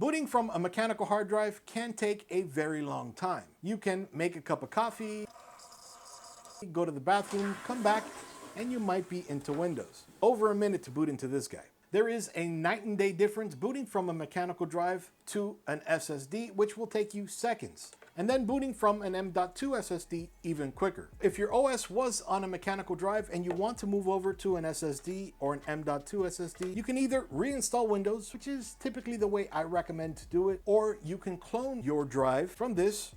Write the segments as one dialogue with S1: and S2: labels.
S1: Booting from a mechanical hard drive can take a very long time. You can make a cup of coffee, go to the bathroom, come back, and you might be into Windows. Over a minute to boot into this guy. There is a night and day difference booting from a mechanical drive to an SSD, which will take you seconds. And then booting from an M.2 SSD even quicker. If your OS was on a mechanical drive and you want to move over to an SSD or an M.2 SSD, you can either reinstall Windows, which is typically the way I recommend to do it, or you can clone your drive from this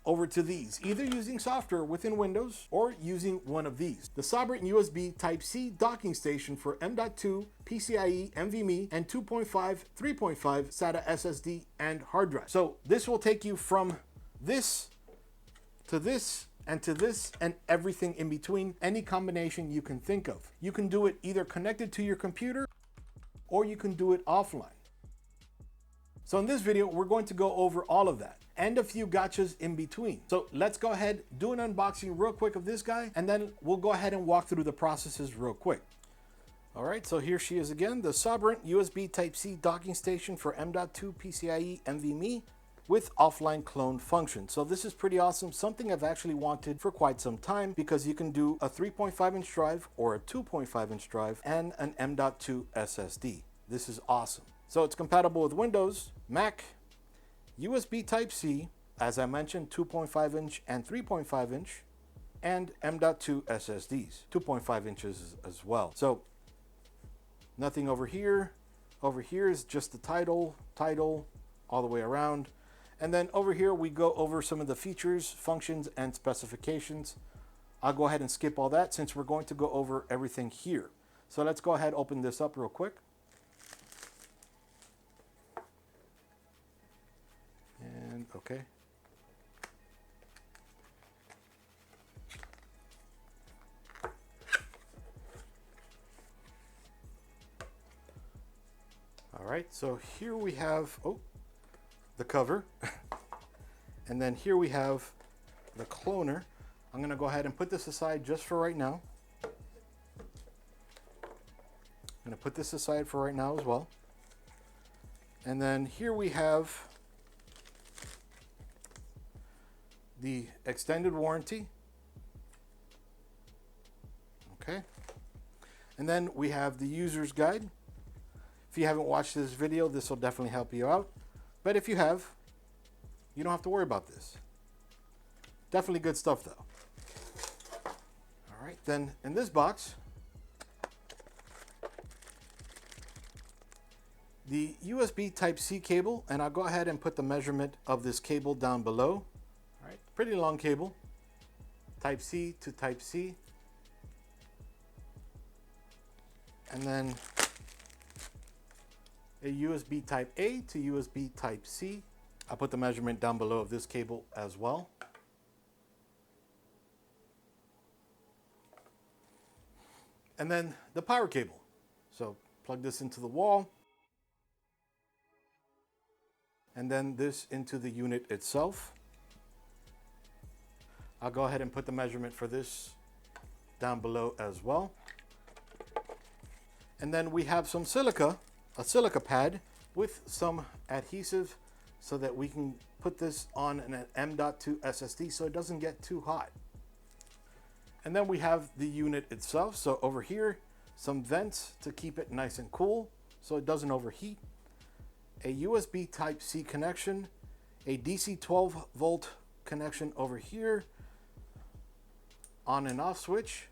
S1: over to these, either using software within Windows or using one of these. The SABRENT USB Type-C docking station for M.2, PCIe, NVMe, and 2.5, 3.5 SATA SSD and hard drive. So this will take you from this to this and to this and everything in between, any combination you can think of. You can do it either connected to your computer or you can do it offline. So in this video, we're going to go over all of that and a few gotchas in between. So let's go ahead, do an unboxing real quick of this guy, and then we'll go ahead and walk through the processes real quick. All right, so here she is again, the SABRENT USB Type-C docking station for M.2 PCIe NVMe with offline clone function. So this is pretty awesome, something I've actually wanted for quite some time, because you can do a 3.5-inch drive or a 2.5-inch drive and an M.2 SSD. This is awesome. So it's compatible with Windows, Mac, USB Type-C, as I mentioned, 2.5-inch and 3.5-inch, and M.2 SSDs, 2.5 inches as well. So nothing over here. Over here is just the title, all the way around. And then over here, we go over some of the features, functions, and specifications. I'll go ahead and skip all that since we're going to go over everything here. So let's go ahead, open this up real quick. And okay. All right, so here we have, the cover. And then here we have the cloner. I'm gonna go ahead and put this aside just for right now. I'm gonna put this aside for right now as well. And then here we have the extended warranty. Okay. And then we have the user's guide. If you haven't watched this video, this will definitely help you out. But if you have, you don't have to worry about this. Definitely good stuff though. All right, then in this box, the USB Type-C cable, and I'll go ahead and put the measurement of this cable down below. All right, pretty long cable, Type-C to Type-C. And then a USB Type-A to USB Type-C. I'll put the measurement down below of this cable as well. And then the power cable. So plug this into the wall. And then this into the unit itself. I'll go ahead and put the measurement for this down below as well. And then we have some silica, a silica pad with some adhesive so that we can put this on an M.2 SSD so it doesn't get too hot. And then we have the unit itself. So over here, some vents to keep it nice and cool so it doesn't overheat. A USB Type-C connection, a DC 12 volt connection over here, on and off switch,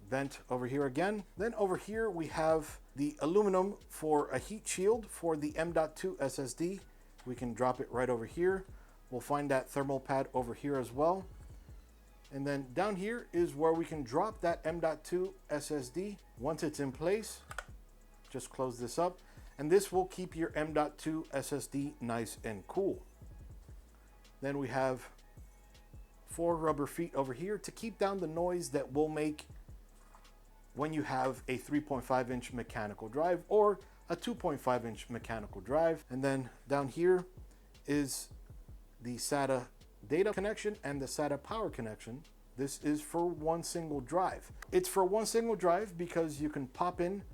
S1: vent over here again. Then over here we have the aluminum for a heat shield for the M.2 SSD. We can drop it right over here. We'll find that thermal pad over here as well. And then down here is where we can drop that M.2 SSD. Once it's in place, just close this up. And this will keep your M.2 SSD nice and cool. Then we have 4 rubber feet over here to keep down the noise that will make when you have a 3.5-inch mechanical drive or a 2.5-inch mechanical drive. And then down here is the SATA data connection and the SATA power connection. This is for one single drive. It's for one single drive because you can pop in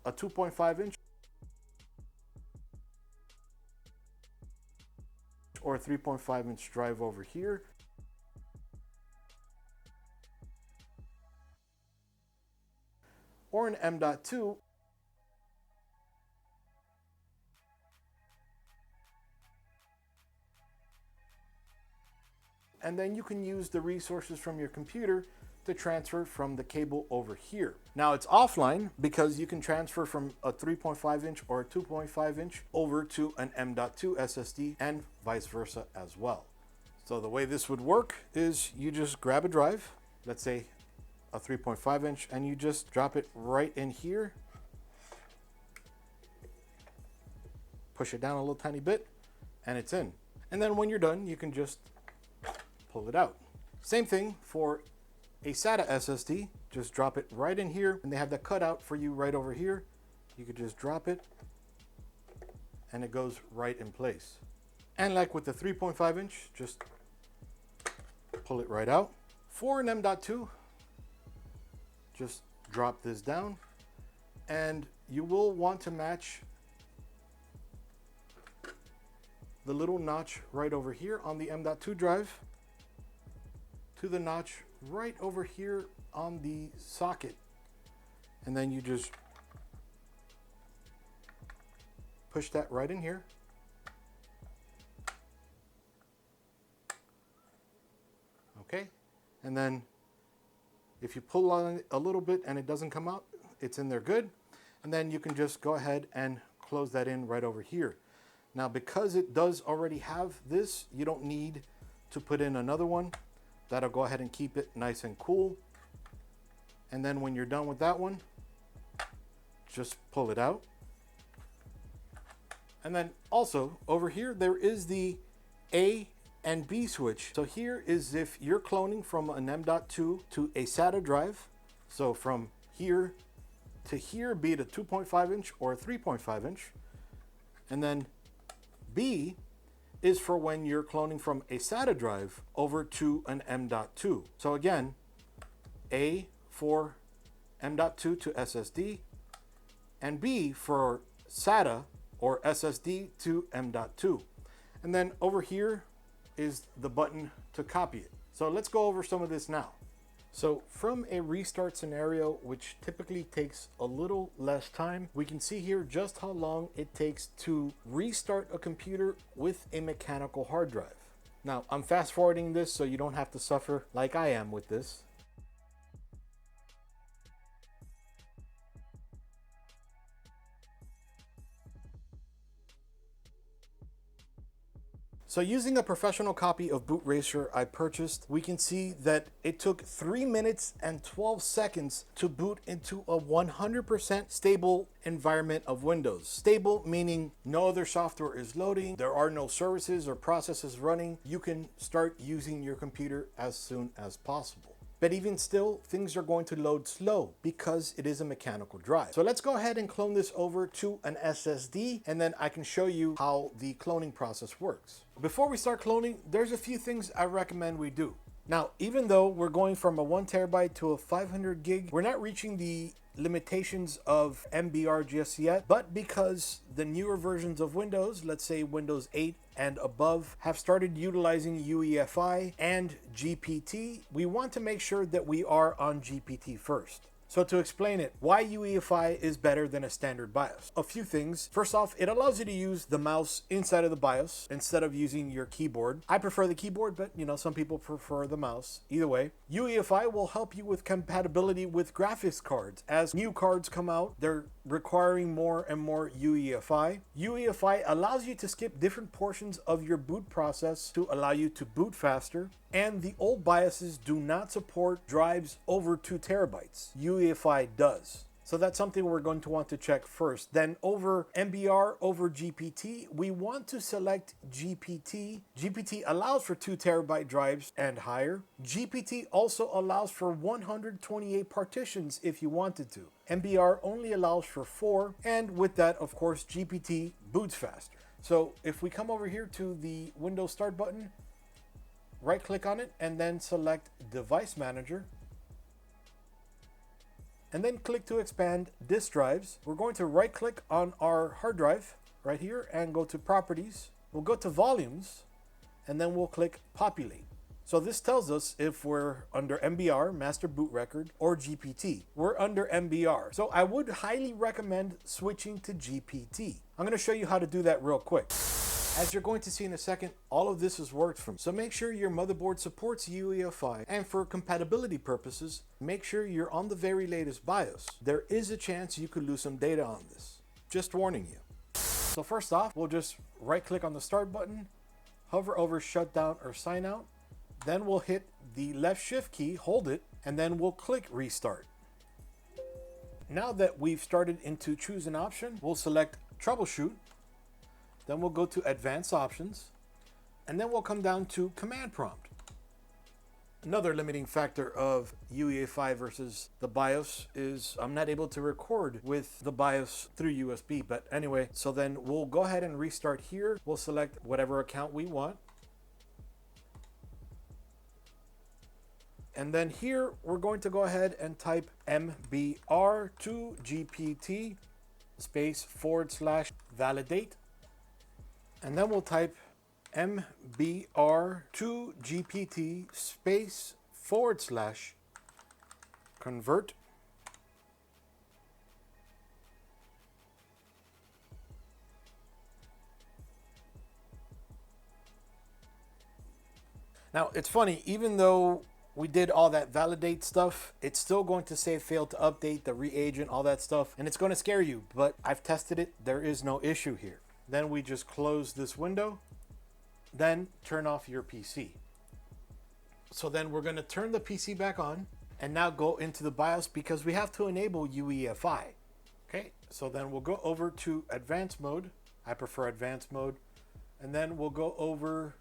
S1: a 2.5-inch or a 3.5 inch drive over here. Or an M.2. And then you can use the resources from your computer to transfer from the cable over here. Now it's offline because you can transfer from a 3.5 inch or a 2.5 inch over to an M.2 SSD and vice versa as well. So the way this would work is you just grab a drive, let's say a 3.5 inch, and you just drop it right in here, push it down a little tiny bit, and it's in. And then when you're done, you can just pull it out. Same thing for a SATA SSD, just drop it right in here, and they have that cutout for you right over here. You could just drop it and it goes right in place. And like with the 3.5 inch, just pull it right out. For an M.2, just drop this down, and you will want to match the little notch right over here on the M.2 drive to the notch right over here on the socket, and then you just push that right in here. Okay, and then if you pull on it a little bit and it doesn't come out, it's in there good. And then you can just go ahead and close that in right over here. Now, because it does already have this, you don't need to put in another one. That'll go ahead and keep it nice and cool. And then when you're done with that one, just pull it out. And then also over here, there is the A and B switch. So here is if you're cloning from an M.2 to a SATA drive. So from here to here, be it a 2.5 inch or a 3.5 inch. And then B is for when you're cloning from a SATA drive over to an M.2. So again, A for M.2 to SSD, and B for SATA or SSD to M.2. And then over here is the button to copy it. So let's go over some of this now. So from a restart scenario, which typically takes a little less time, we can see here just how long it takes to restart a computer with a mechanical hard drive. Now, I'm fast forwarding this so you don't have to suffer like I am with this. So using a professional copy of BootRacer I purchased, we can see that it took 3 minutes and 12 seconds to boot into a 100% stable environment of Windows. Stable meaning no other software is loading, there are no services or processes running. You can start using your computer as soon as possible. But even still, things are going to load slow because it is a mechanical drive. So let's go ahead and clone this over to an SSD, and then I can show you how the cloning process works. Before we start cloning, there's a few things I recommend we do. Now, even though we're going from a 1 terabyte to a 500 gig, we're not reaching the limitations of MBR just yet, but because the newer versions of Windows, let's say Windows 8 and above, have started utilizing UEFI and GPT, we want to make sure that we are on GPT first. So to explain it, why UEFI is better than a standard BIOS. A few things. First off, it allows you to use the mouse inside of the BIOS instead of using your keyboard. I prefer the keyboard, but some people prefer the mouse. Either way, UEFI will help you with compatibility with graphics cards. As new cards come out, they're requiring more and more UEFI. UEFI allows you to skip different portions of your boot process to allow you to boot faster. And the old BIOSes do not support drives over 2 terabytes. UEFI does. So that's something we're going to want to check first. Then over MBR over GPT, we want to select GPT. GPT allows for 2 terabyte drives and higher. GPT also allows for 128 partitions if you wanted to. MBR only allows for 4. And with that, of course, GPT boots faster. So if we come over here to the Windows Start button, right click on it and then select Device Manager. And then click to expand disk drives. We're going to right click on our hard drive right here and go to Properties. We'll go to Volumes, and then we'll click populate. So this tells us if we're under MBR, master boot record, or GPT. We're under MBR. So I would highly recommend switching to GPT. I'm going to show you how to do that real quick. As you're going to see in a second, all of this is worked from. So make sure your motherboard supports UEFI. And for compatibility purposes, make sure you're on the very latest BIOS. There is a chance you could lose some data on this. Just warning you. So first off, we'll just right click on the start button, hover over shutdown or sign out. Then we'll hit the left shift key, hold it, and then we'll click restart. Now that we've started into choose an option, we'll select troubleshoot. Then we'll go to advanced options, and then we'll come down to command prompt. Another limiting factor of UEFI versus the BIOS is I'm not able to record with the BIOS through USB. But anyway, so then we'll go ahead and restart here. We'll select whatever account we want. And then here, we're going to go ahead and type MBR2GPT space / validate. And then we'll type MBR2GPT space / convert. Now, it's funny, even though we did all that validate stuff, it's still going to say failed to update the reagent, all that stuff, and it's going to scare you, but I've tested it. There is no issue here. Then we just close this window, then turn off your PC. So then we're going to turn the PC back on and now go into the BIOS because we have to enable UEFI. Okay, so then we'll go over to advanced mode. I prefer advanced mode. And then we'll go over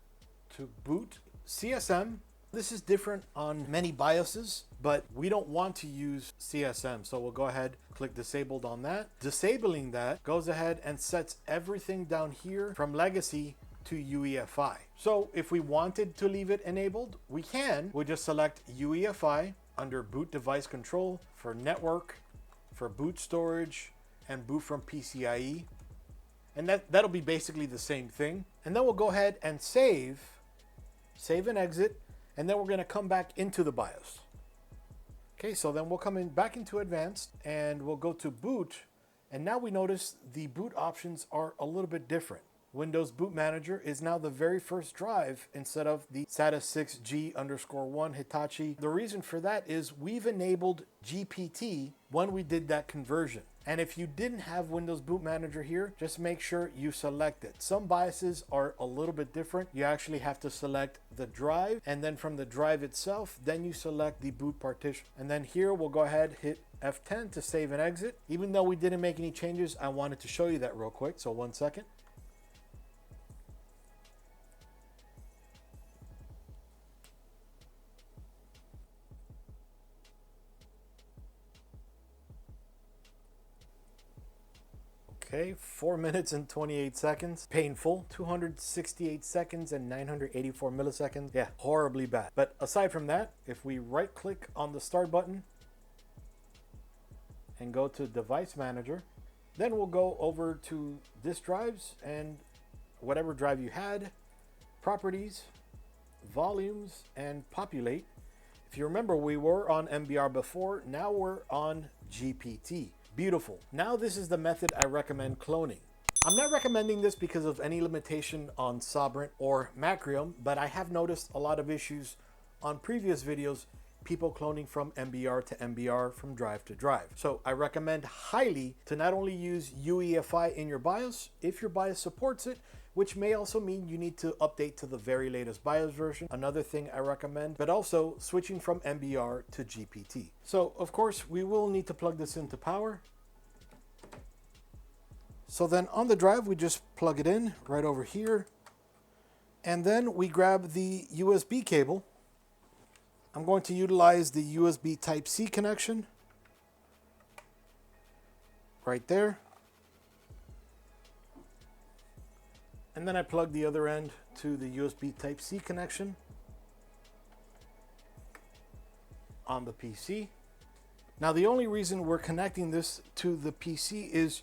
S1: to boot CSM. This is different on many BIOSes, but we don't want to use CSM. So we'll go ahead, click disabled on that. Disabling that goes ahead and sets everything down here from legacy to UEFI. So if we wanted to leave it enabled, we can. We'll just select UEFI under boot device control for network, for boot storage, and boot from PCIe. And that'll be basically the same thing. And then we'll go ahead and save and exit. And then we're going to come back into the BIOS. Okay, so then we'll come in back into advanced and we'll go to boot. And now we notice the boot options are a little bit different. Windows Boot Manager is now the very first drive instead of the SATA 6G_1 Hitachi. The reason for that is we've enabled GPT when we did that conversion. And if you didn't have Windows Boot Manager here, just make sure you select it. Some BIOSes are a little bit different. You actually have to select the drive, and then from the drive itself, then you select the boot partition. And then here we'll go ahead, hit F10 to save and exit. Even though we didn't make any changes, I wanted to show you that real quick. So 1 second. Okay, 4 minutes and 28 seconds. Painful. 268 seconds and 984 milliseconds. Yeah, horribly bad. But aside from that, if we right click on the start button and go to device manager, then we'll go over to disk drives and whatever drive you had, properties, volumes, and populate. If you remember, we were on MBR before. Now we're on GPT. Beautiful. Now this is the method I recommend cloning. I'm not recommending this because of any limitation on SABRENT or Macrium, but I have noticed a lot of issues on previous videos, people cloning from MBR to MBR, from drive to drive. So I recommend highly to not only use UEFI in your BIOS, if your BIOS supports it, which may also mean you need to update to the very latest BIOS version, another thing I recommend, but also switching from MBR to GPT. So of course we will need to plug this into power. So then on the drive, we just plug it in right over here. And then we grab the USB cable. I'm going to utilize the USB Type-C connection right there. And then I plug the other end to the USB Type-C connection on the PC. Now the only reason we're connecting this to the PC is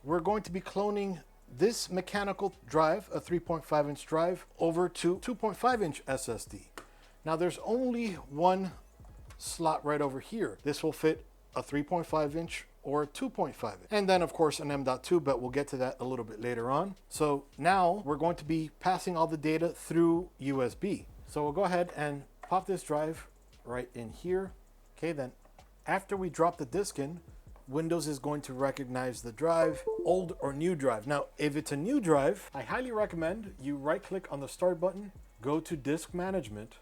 S1: we're going to be cloning this mechanical drive, a 3.5-inch drive, over to 2.5-inch SSD. Now there's only one slot right over here. This will fit a 3.5-inch or a 2.5-inch. And then of course an M.2, but we'll get to that a little bit later on. So now we're going to be passing all the data through USB. So we'll go ahead and pop this drive right in here. Okay, then after we drop the disk in, Windows is going to recognize the drive, old or new drive. Now, if it's a new drive, I highly recommend you right-click on the Start button, go to Disk Management.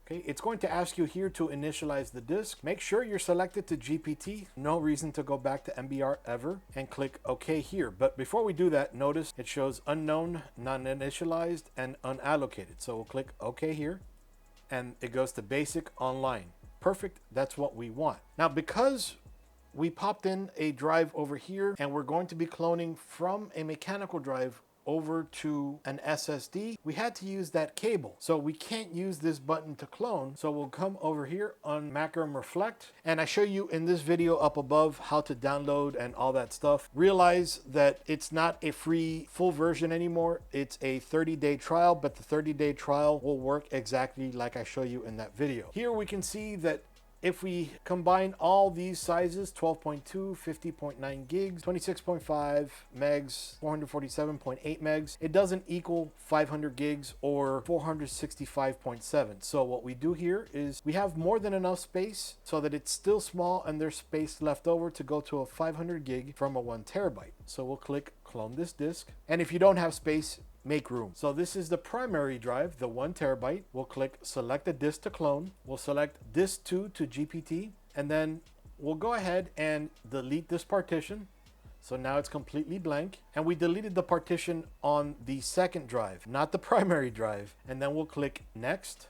S1: Okay, it's going to ask you here to initialize the disk. Make sure you're selected to GPT. No reason to go back to MBR ever, and click OK here. But before we do that, notice it shows unknown, non-initialized, and unallocated. So we'll click OK here, and it goes to Basic Online. Perfect, that's what we want. Now, because we popped in a drive over here and we're going to be cloning from a mechanical drive over to an SSD, we had to use that cable. So we can't use this button to clone. So we'll come over here on Macrum Reflect, and I show you in this video up above how to download and all that stuff. Realize that it's not a free full version anymore. It's a 30-day trial, but the 30-day trial will work exactly like I show you in that video. Here we can see that if we combine all these sizes, 12.2, 50.9 gigs, 26.5 megs, 447.8 megs, it doesn't equal 500 gigs or 465.7. So what we do here is we have more than enough space so that it's still small and there's space left over to go to a 500 gig from a 1 terabyte. So we'll click clone this disk. And if you don't have space, make room. So this is the primary drive, the 1 terabyte. We'll click select a disk to clone. We'll select disk 2 to GPT, and then we'll go ahead and delete this partition. So now it's completely blank, and we deleted the partition on the second drive, not the primary drive. And then we'll click next,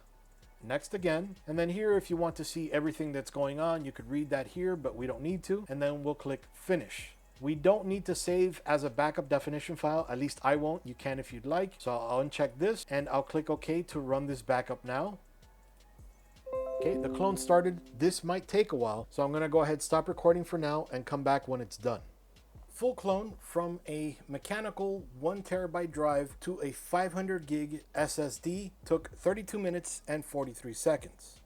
S1: next again. And then here, if you want to see everything that's going on, you could read that here, but we don't need to. And then we'll click finish. We don't need to save as a backup definition file, at least I won't. You can if you'd like. So I'll uncheck this and I'll click OK to run this backup now. Okay, the clone started. This might take a while, so I'm gonna go ahead, stop recording for now and come back when it's done. Full clone from a mechanical 1 terabyte drive to a 500 gig SSD took 32 minutes and 43 seconds.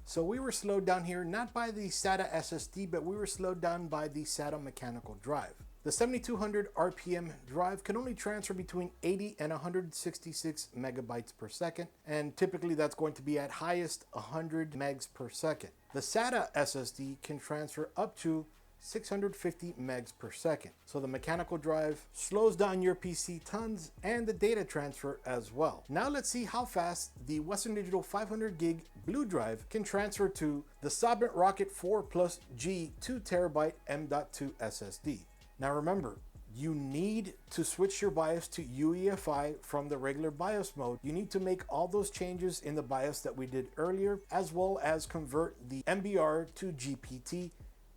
S1: So we were slowed down here, not by the SATA SSD, but we were slowed down by the SATA mechanical drive. The 7200 RPM drive can only transfer between 80 and 166 megabytes per second, and typically that's going to be at highest 100 megs per second. The SATA SSD can transfer up to 650 megs per second. So the mechanical drive slows down your PC tons and the data transfer as well. Now let's see how fast the Western Digital 500 gig blue drive can transfer to the SABRENT Rocket 4 Plus G 2 terabyte M.2 SSD. Now remember, you need to switch your BIOS to UEFI from the regular BIOS mode. You need to make all those changes in the BIOS that we did earlier, as well as convert the MBR to GPT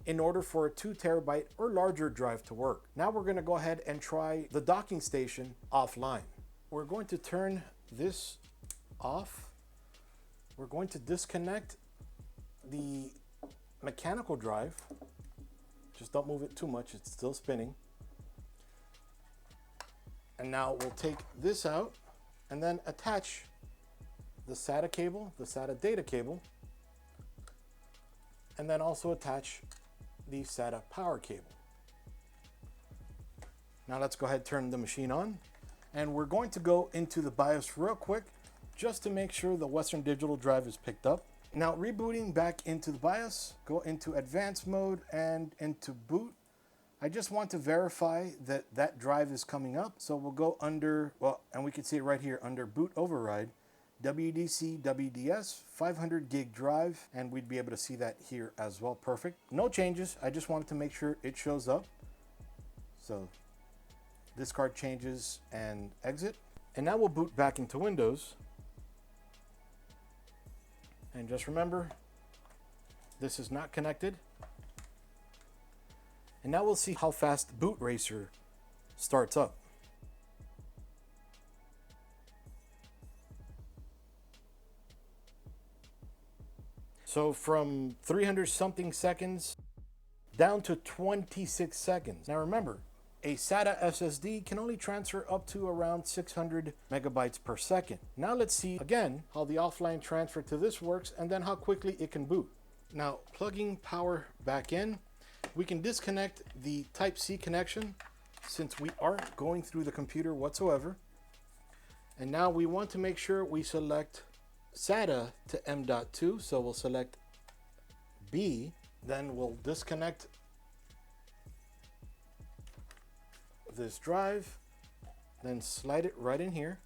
S1: in order for a 2 terabyte or larger drive to work. Now we're going to go ahead and try the docking station offline. We're going to turn this off. We're going to disconnect the mechanical drive. Just don't move it too much, it's still spinning. And now we'll take this out and then attach the SATA cable, the SATA data cable, and then also attach the SATA power cable. Now let's go ahead and turn the machine on, and we're going to go into the BIOS real quick just to make sure the Western Digital drive is picked up. Now rebooting back into the BIOS, go into advanced mode and into boot. I just want to verify that that drive is coming up. So we'll go under, well, and we can see it right here under boot override, WDC WDS 500 gig drive, and we'd be able to see that here as well. Perfect. No changes. I just wanted to make sure it shows up. So discard changes and exit. And now we'll boot back into Windows. And just remember, this is not connected. And now we'll see how fast BootRacer starts up. So from 300 something seconds down to 26 seconds. Now remember, A SATA SSD can only transfer up to around 600 megabytes per second. Now let's see again how the offline transfer to this works and then how quickly it can boot. Now plugging power back in, we can disconnect the Type-C connection since we aren't going through the computer whatsoever. And now we want to make sure we select SATA to M.2, so we'll select B, then we'll disconnect this drive, then slide it right in here.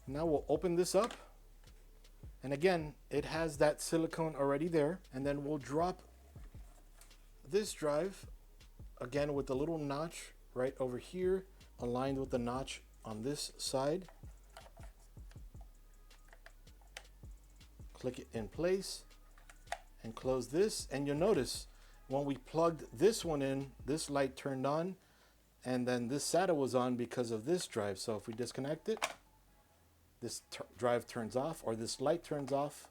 S1: Now we'll open this up, and again it has that silicone already there, and then we'll drop this drive again with the little notch right over here aligned with the notch on this side. Click it in place and close this, and you'll notice when we plugged this one in, this light turned on, and then this SATA was on because of this drive. So if we disconnect it, this drive turns off, or this light turns off.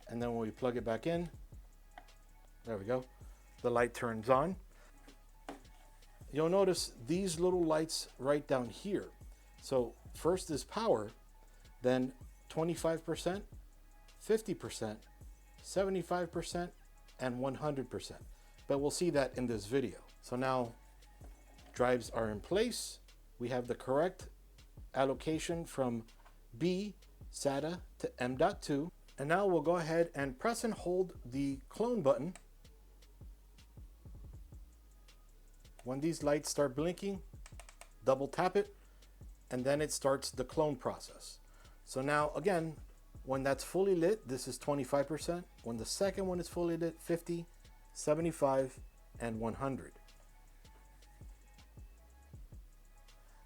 S1: And then when we plug it back in, there we go, the light turns on. You'll notice these little lights right down here. So first is power, then 25%, 50%, 75%, and 100%. But we'll see that in this video. So now drives are in place. We have the correct allocation from B SATA to M.2. And now we'll go ahead and press and hold the clone button. When these lights start blinking, double tap it, and then it starts the clone process. So now again, when that's fully lit, this is 25%. When the second one is fully lit, 50, 75, and 100.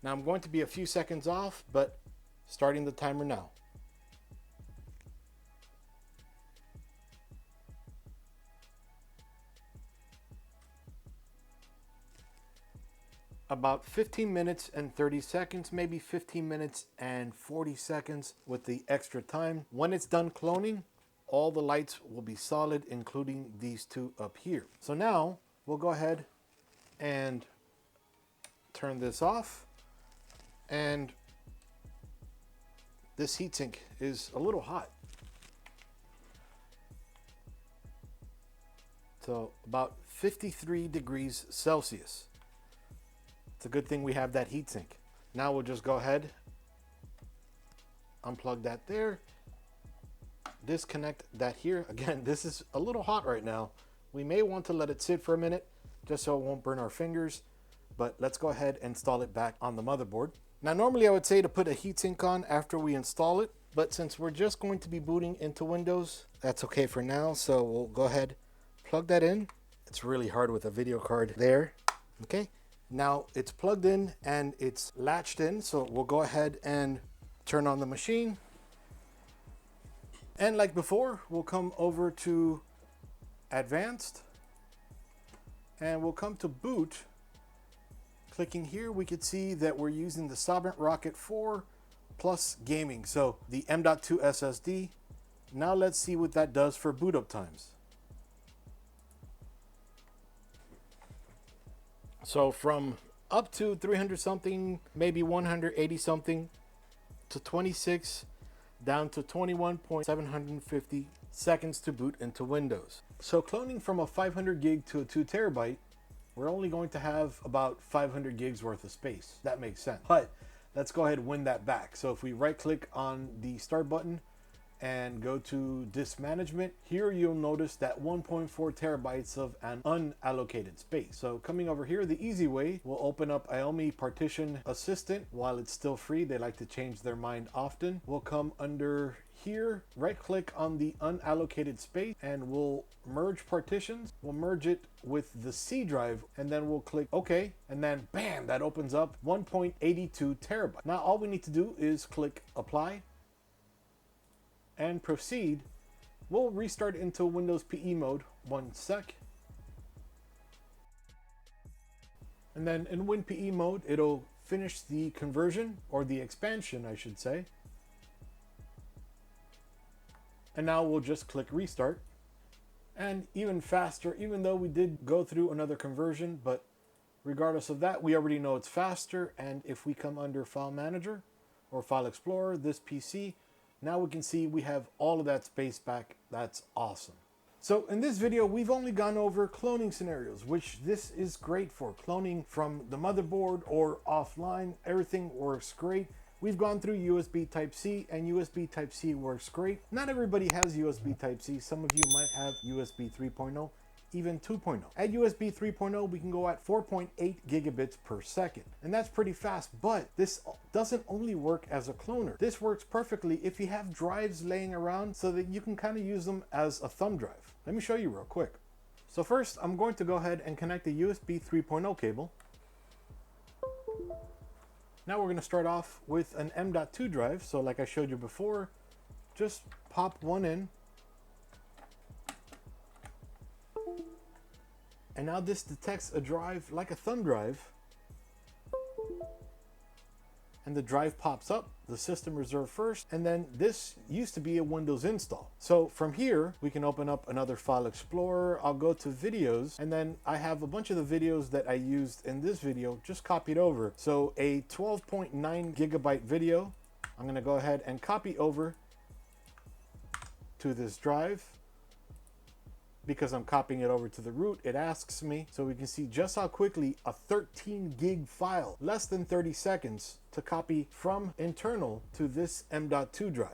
S1: Now I'm going to be a few seconds off, but starting the timer now. About 15 minutes and 30 seconds, maybe 15 minutes and 40 seconds with the extra time. When it's done cloning, all the lights will be solid, including these two up here. So now we'll go ahead and turn this off. And this heatsink is a little hot. So about 53 degrees Celsius. It's a good thing we have that heatsink. Now we'll just go ahead, unplug that there, disconnect that here. Again, this is a little hot right now. We may want to let it sit for a minute just so it won't burn our fingers, but let's go ahead and install it back on the motherboard. Now normally I would say to put a heatsink on after we install it, but since we're just going to be booting into Windows, that's okay for now. So we'll go ahead, plug that in. It's really hard with a video card there. Okay. Now it's plugged in and it's latched in, so we'll go ahead and turn on the machine. And like before, we'll come over to Advanced and we'll come to Boot. Clicking here, we could see that we're using the SABRENT Rocket 4 plus gaming, so the M.2 SSD. Now let's see what that does for boot up times. So from up to 300 something, maybe 180 something, to 26, down to 21.750 seconds to boot into Windows. So cloning from a 500 gig to a 2 terabyte, we're only going to have about 500 gigs worth of space. That makes sense. But let's go ahead and win that back. So if we right click on the start button and go to disk management, here you'll notice that 1.4 terabytes of an unallocated space. So coming over here, the easy way, we'll open up Aomei Partition Assistant. While it's still free, they like to change their mind often. We'll come under here, right click on the unallocated space, and we'll merge partitions. We'll merge it with the C drive, and then we'll click OK, and then bam, that opens up 1.82 terabytes. Now all we need to do is click apply and proceed. We'll restart into Windows PE mode. 1 sec. And then in WinPE mode, it'll finish the conversion, or the expansion, I should say. And now we'll just click restart. and even faster, even though we did go through another conversion. But regardless of that, we already know it's faster. And if we come under File Manager or File Explorer, this PC, now we can see we have all of that space back. That's awesome. So in this video, we've only gone over cloning scenarios, which this is great for. Cloning from the motherboard or offline, everything works great. We've gone through USB Type-C, and USB Type-C works great. Not everybody has USB Type-C. Some of you might have USB 3.0, even 2.0. At USB 3.0, we can go at 4.8 gigabits per second, and that's pretty fast, but this doesn't only work as a cloner. This works perfectly if you have drives laying around so that you can kind of use them as a thumb drive. Let me show you real quick. So first, I'm going to go ahead and connect the USB 3.0 cable. Now we're going to start off with an M.2 drive. So like I showed you before, just pop one in. And now this detects a drive like a thumb drive. And the drive pops up, the system reserved first, and then this used to be a Windows install. So from here, we can open up another File Explorer. I'll go to videos, and then I have a bunch of the videos that I used in this video just copied over. So a 12.9 gigabyte video, I'm gonna go ahead and copy over to this drive. Because I'm copying it over to the root, it asks me, so we can see just how quickly a 13 gig file, less than 30 seconds to copy from internal to this M.2 drive.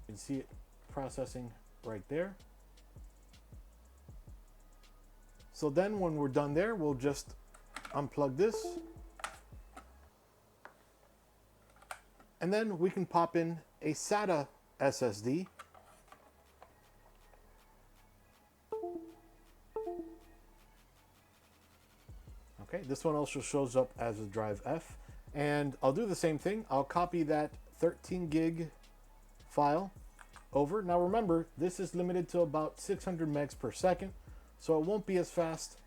S1: You can see it processing right there. So then when we're done there, we'll just unplug this. And then we can pop in a SATA SSD. Okay, this one also shows up as a drive F, and I'll do the same thing. I'll copy that 13 gig file over. Now remember, this is limited to about 600 megs per second, so it won't be as fast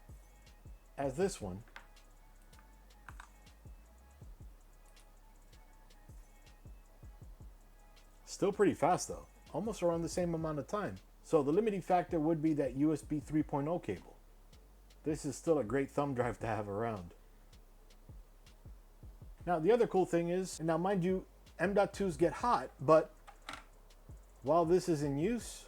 S1: as this one. Still pretty fast though, almost around the same amount of time. So the limiting factor would be that USB 3.0 cable. This is still a great thumb drive to have around. Now the other cool thing is, now mind you, M.2s get hot, but while this is in use,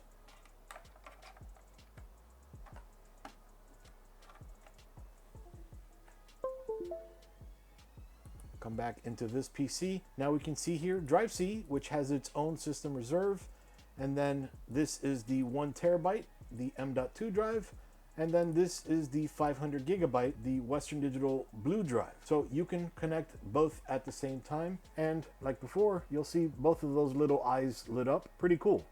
S1: come back into this PC. Now we can see here drive C, which has its own system reserve, and then this is the 1 terabyte, the M.2 drive. And then this is the 500 gigabyte, the Western Digital Blue drive. So you can connect both at the same time. And like before, you'll see both of those little eyes lit up. Pretty cool.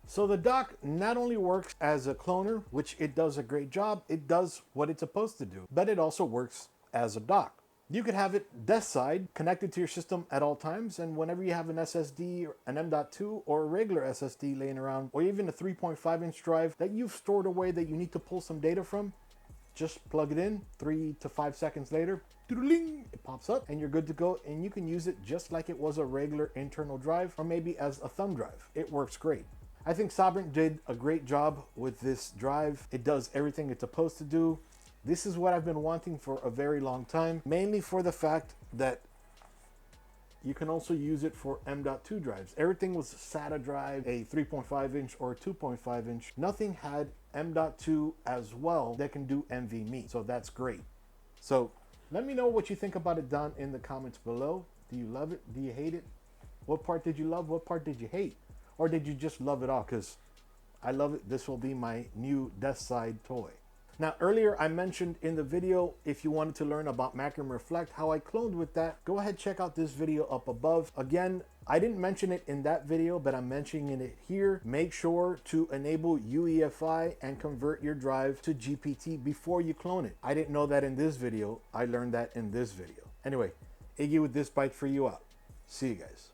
S1: So the dock not only works as a cloner, which it does a great job, it does what it's supposed to do, but it also works as a dock. You could have it desk side, connected to your system at all times, and whenever you have an SSD, an M.2, or a regular SSD laying around, or even a 3.5-inch drive that you've stored away that you need to pull some data from, just plug it in, 3 to 5 seconds later, it pops up, and you're good to go, and you can use it just like it was a regular internal drive, or maybe as a thumb drive. It works great. I think SABRENT did a great job with this drive. It does everything it's supposed to do. This is what I've been wanting for a very long time, mainly for the fact that you can also use it for M.2 drives. Everything was SATA drive, a 3.5-inch or a 2.5-inch. Nothing had M.2 as well that can do NVMe, so that's great. So let me know what you think about it down in the comments below. Do you love it? Do you hate it? What part did you love? What part did you hate? Or did you just love it all? Because I love it. This will be my new desk side toy. Now earlier I mentioned in the video, if you wanted to learn about Macro Reflect, how I cloned with that, go ahead, check out this video up above. Again, I didn't mention it in that video, but I'm mentioning it here. Make sure to enable UEFI and convert your drive to GPT before you clone it. I didn't know that in this video. I learned that in this video. Anyway, Iggy with this bike for you out. See you guys.